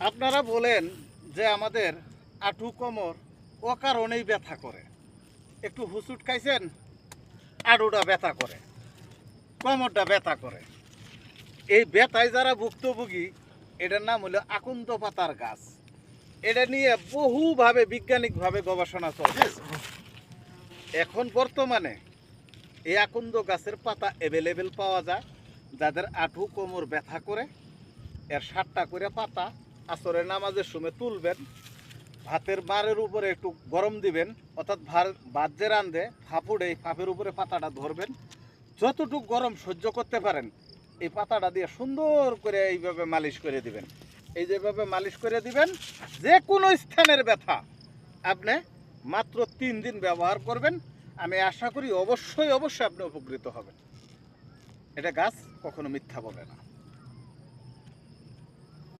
আপনারা বলেন যে আমাদের আঁটু কোমর অকারণেই ব্যথা করে। একটু হুসুট খাইছেন, আঁটুটা ব্যথা করে, কোমরটা ব্যথা করে। এই ব্যথায় যারা ভুক্তভোগী, এটার নাম হলো আকন্দ পাতার গাছ। এটা নিয়ে বহুভাবে বৈজ্ঞানিকভাবে গবেষণা চলছে। এখন বর্তমানে এই আকন্দ গাছের পাতা অ্যাভেলেবেল পাওয়া যায়। যাদের আঁটু কোমর ব্যথা করে, এর 7টা করে পাতা আসরের নামাজের সময় তুলবেন, ভাতের মারের উপরে একটু গরম দিবেন, অর্থাৎ ভাত যে রান্ধে ফাঁপুড়ে, এই ফাঁপের উপরে পাতাটা ধরবেন, যতটুকু গরম সহ্য করতে পারেন এই পাতাটা দিয়ে সুন্দর করে এইভাবে মালিশ করে দিবেন। এই যেভাবে মালিশ করে দিবেন, যে কোনো স্থানের ব্যথা আপনি মাত্র 3 দিন ব্যবহার করবেন। আমি আশা করি অবশ্যই আপনি উপকৃত হবেন। এটা গাছ কখনো মিথ্যা বলে না।